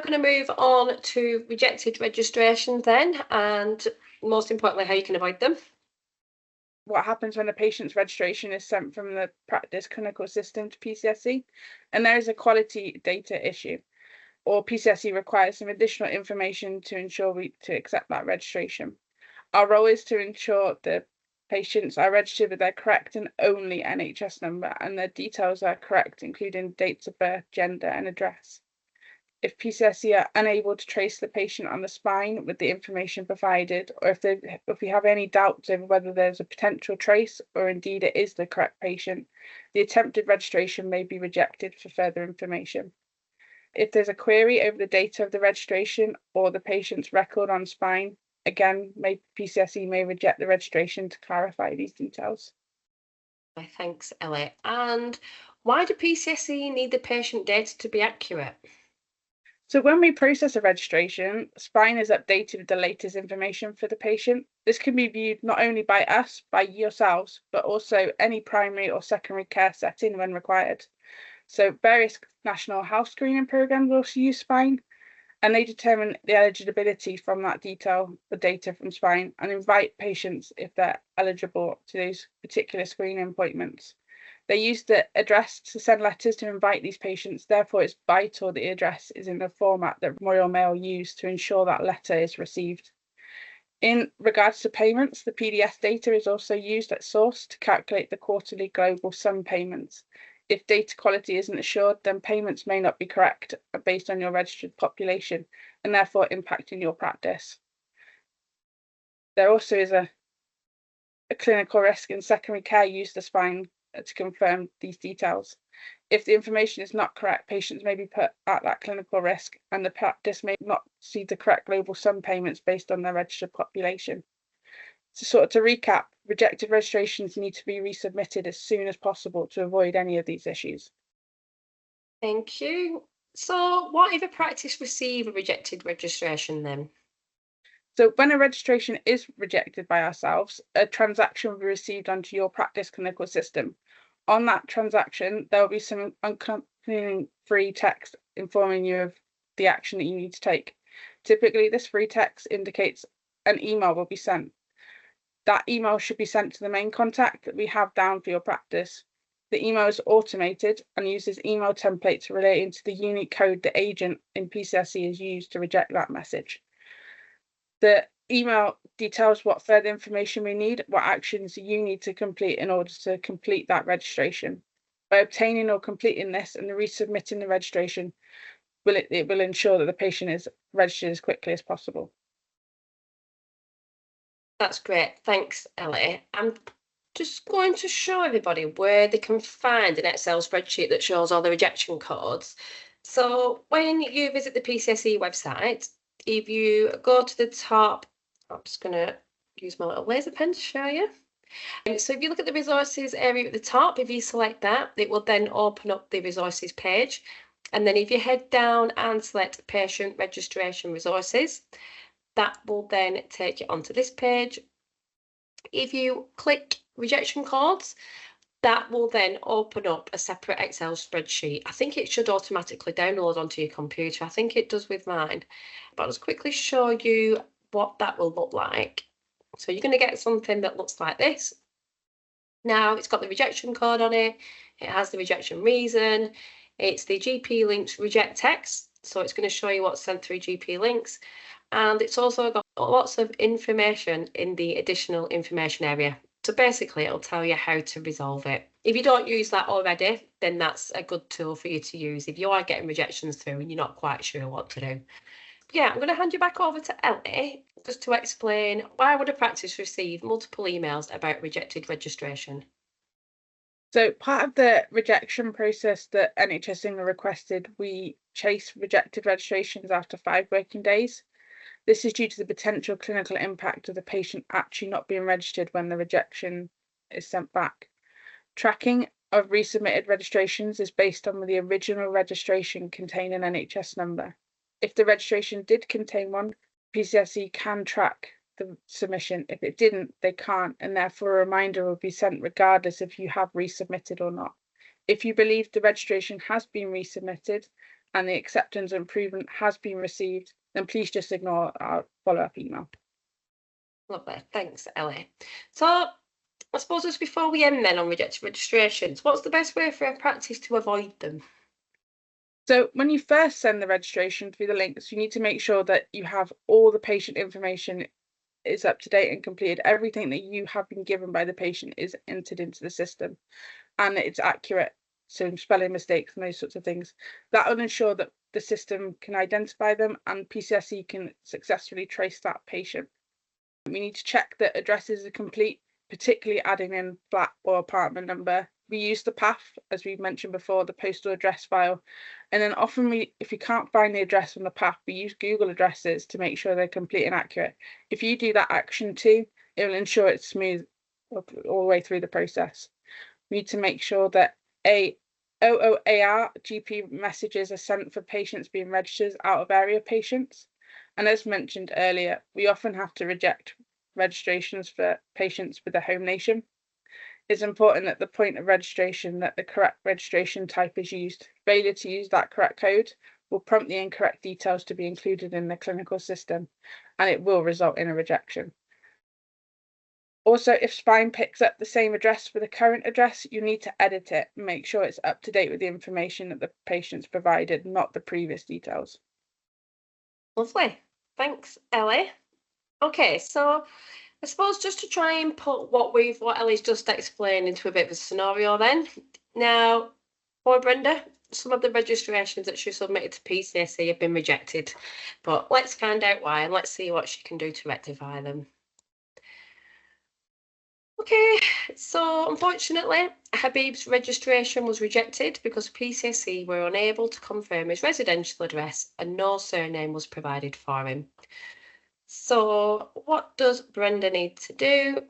going to move on to rejected registrations then, and most importantly, how you can avoid them. What happens when a patient's registration is sent from the practice clinical system to PCSE, and there is a quality data issue, or PCSE requires some additional information to ensure to accept that registration. Our role is to ensure the patients are registered with their correct and only NHS number, and their details are correct, including dates of birth, gender, and address. If PCSE are unable to trace the patient on the spine with the information provided, or if we have any doubts over whether there's a potential trace or indeed it is the correct patient, the attempted registration may be rejected for further information. If there's a query over the data of the registration or the patient's record on spine, again, PCSE may reject the registration to clarify these details. Thanks, Ellie. And why do PCSE need the patient data to be accurate? So when we process a registration, spine is updated with the latest information for the patient. This can be viewed not only by us, by yourselves, but also any primary or secondary care setting when required. So various national health screening programs also use spine, and they determine the eligibility from that the data from spine, and invite patients if they're eligible to those particular screening appointments. They use the address to send letters to invite these patients. Therefore, it's vital that the address is in the format that Royal Mail use to ensure that letter is received. In regards to payments, the PDS data is also used at source to calculate the quarterly global sum payments. If data quality isn't assured, then payments may not be correct based on your registered population, and therefore impacting your practice. There also is a clinical risk in secondary care use the spine to confirm these details. If the information is not correct, patients may be put at that clinical risk, and the practice may not see the correct global sum payments based on their registered population. So to recap, rejected registrations need to be resubmitted as soon as possible to avoid any of these issues. Thank you. So what if a practice receives a rejected registration then? So when a registration is rejected by ourselves, a transaction will be received onto your practice clinical system. On that transaction, there will be some accompanying free text informing you of the action that you need to take. Typically, this free text indicates an email will be sent. That email should be sent to the main contact that we have down for your practice. The email is automated and uses email templates relating to the unique code the agent in PCSE is used to reject that message. The email details what further information we need, what actions you need to complete in order to complete that registration. By obtaining or completing this and resubmitting the registration, it will ensure that the patient is registered as quickly as possible. That's great. Thanks, Ellie. I'm just going to show everybody where they can find an Excel spreadsheet that shows all the rejection codes. So when you visit the PCSE website, if you go to the top, I'm just going to use my little laser pen to show you. So if you look at the resources area at the top, if you select that, it will then open up the resources page. And then if you head down and select patient registration resources, that will then take you onto this page. If you click rejection codes, that will then open up a separate Excel spreadsheet. I think it should automatically download onto your computer. I think it does with mine. But I'll just quickly show you what that will look like. So you're going to get something that looks like this. Now, it's got the rejection code on it. It has the rejection reason. It's the GP links reject text. So it's going to show you what's sent through GP links. And it's also got lots of information in the additional information area. So basically, it'll tell you how to resolve it. If you don't use that already, then that's a good tool for you to use if you are getting rejections through and you're not quite sure what to do. Yeah, I'm going to hand you back over to Ellie just to explain why would a practice receive multiple emails about rejected registration. So part of the rejection process that NHS England requested, we chase rejected registrations after 5 working days. This is due to the potential clinical impact of the patient actually not being registered when the rejection is sent back. Tracking of resubmitted registrations is based on the original registration containing an NHS number. If the registration did contain one, PCSE can track the submission. If it didn't, they can't, and therefore a reminder will be sent regardless if you have resubmitted or not. If you believe the registration has been resubmitted, and the acceptance and improvement has been received, then please just ignore our follow-up email. Lovely, thanks, Ellie. So I suppose just before we end then on rejected registrations, what's the best way for a practice to avoid them? So when you first send the registration through the links, you need to make sure that you have all the patient information is up to date and completed. Everything that you have been given by the patient is entered into the system and it's accurate. So spelling mistakes and those sorts of things. That will ensure that the system can identify them and PCSE can successfully trace that patient. We need to check that addresses are complete, particularly adding in flat or apartment number. We use the PAF, as we've mentioned before, the postal address file. And then often if you can't find the address on the PAF, we use Google addresses to make sure they're complete and accurate. If you do that action too, it will ensure it's smooth all the way through the process. We need to make sure that OOAR GP messages are sent for patients being registered out of area patients. And as mentioned earlier, we often have to reject registrations for patients with a home nation. It's important at the point of registration that the correct registration type is used. Failure to use that correct code will prompt the incorrect details to be included in the clinical system, and it will result in a rejection. Also, if Spine picks up the same address for the current address, you need to edit it and make sure it's up to date with the information that the patient's provided, not the previous details. Lovely, thanks, Ellie. Okay, so I suppose just to try and put what Ellie's just explained into a bit of a scenario then. Now, for Brenda, some of the registrations that she submitted to PCSE have been rejected, but let's find out why and let's see what she can do to rectify them. Okay, so unfortunately, Habib's registration was rejected because PCSE were unable to confirm his residential address and no surname was provided for him. So what does Brenda need to do?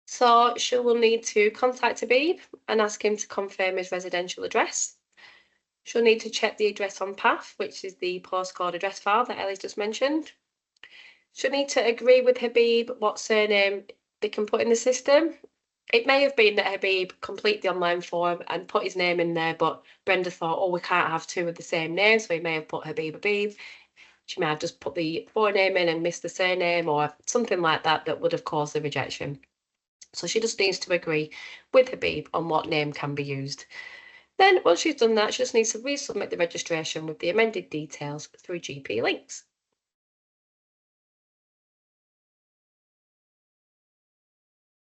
So she will need to contact Habib and ask him to confirm his residential address. She'll need to check the address on PAF, which is the postcode address file that Ellie's just mentioned. She'll need to agree with Habib what surname they can put in the system. It may have been that Habib completed the online form and put his name in there, but Brenda thought, oh, we can't have two of the same name, so he may have put Habib. She may have just put the forename in and missed the surname or something like that that would have caused the rejection. So she just needs to agree with Habib on what name can be used. Then once she's done that, she just needs to resubmit the registration with the amended details through GP links.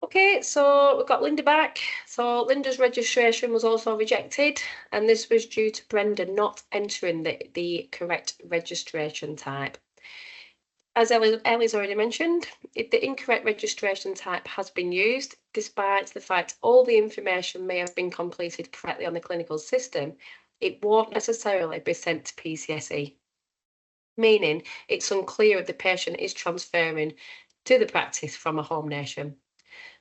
Okay, so we've got Linda back. So Linda's registration was also rejected, and this was due to Brenda not entering the correct registration type. As Ellie's already mentioned, if the incorrect registration type has been used, despite the fact all the information may have been completed correctly on the clinical system, it won't necessarily be sent to PCSE, meaning it's unclear if the patient is transferring to the practice from a home nation.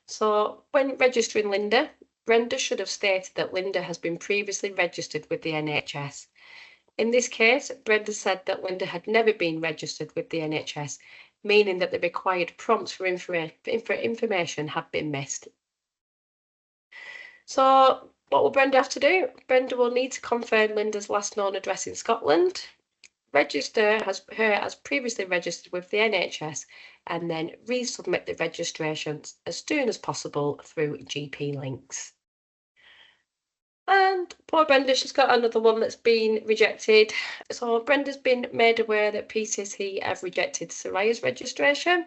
So when registering Linda, Brenda should have stated that Linda has been previously registered with the NHS. In this case, Brenda said that Linda had never been registered with the NHS, meaning that the required prompts for information had been missed. So what will Brenda have to do? Brenda will need to confirm Linda's last known address in Scotland, register her as previously registered with the NHS, and then resubmit the registrations as soon as possible through GP links. And poor Brenda, she's got another one that's been rejected. So Brenda's been made aware that PCSE have rejected Soraya's registration.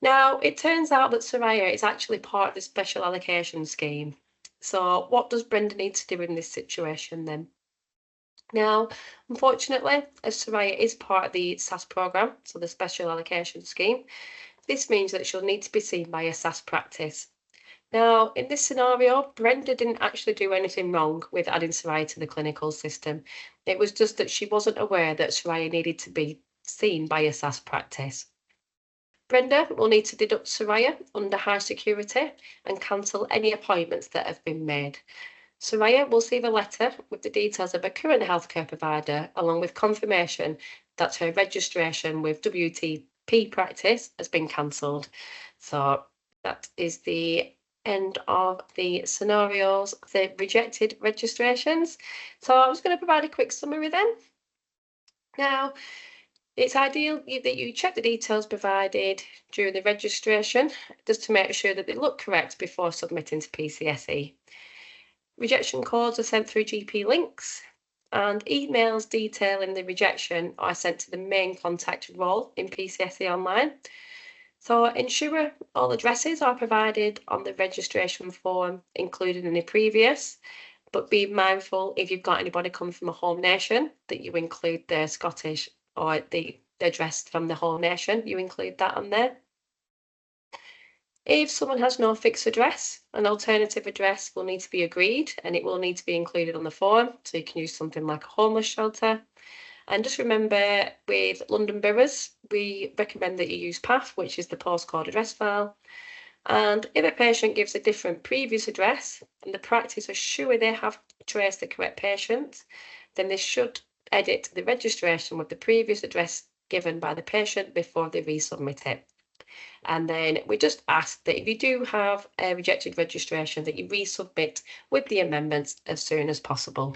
Now, it turns out that Soraya is actually part of the special allocation scheme. So what does Brenda need to do in this situation then? Now, unfortunately, as Soraya is part of the SAS programme, so the special allocation scheme, this means that she'll need to be seen by a SAS practice. Now, in this scenario, Brenda didn't actually do anything wrong with adding Soraya to the clinical system. It was just that she wasn't aware that Soraya needed to be seen by a SAS practice. Brenda will need to deduct Soraya under high security and cancel any appointments that have been made. Soraya will receive a letter with the details of her current healthcare provider, along with confirmation that her registration with WTP practice has been cancelled. So that is the end of the scenarios, the rejected registrations. So I'm just going to provide a quick summary then. Now, it's ideal that you check the details provided during the registration just to make sure that they look correct before submitting to PCSE. Rejection codes are sent through GP links, and emails detailing the rejection are sent to the main contact role in PCSE Online. So ensure all addresses are provided on the registration form included in the previous, but be mindful if you've got anybody coming from a home nation that you include their Scottish or the address from the home nation, you include that on there. If someone has no fixed address, an alternative address will need to be agreed and it will need to be included on the form. So you can use something like a homeless shelter. And just remember, with London boroughs, we recommend that you use PAF, which is the postcode address file. And if a patient gives a different previous address and the practice are sure they have traced the correct patient, then they should edit the registration with the previous address given by the patient before they resubmit it. And then we just ask that if you do have a rejected registration, that you resubmit with the amendments as soon as possible.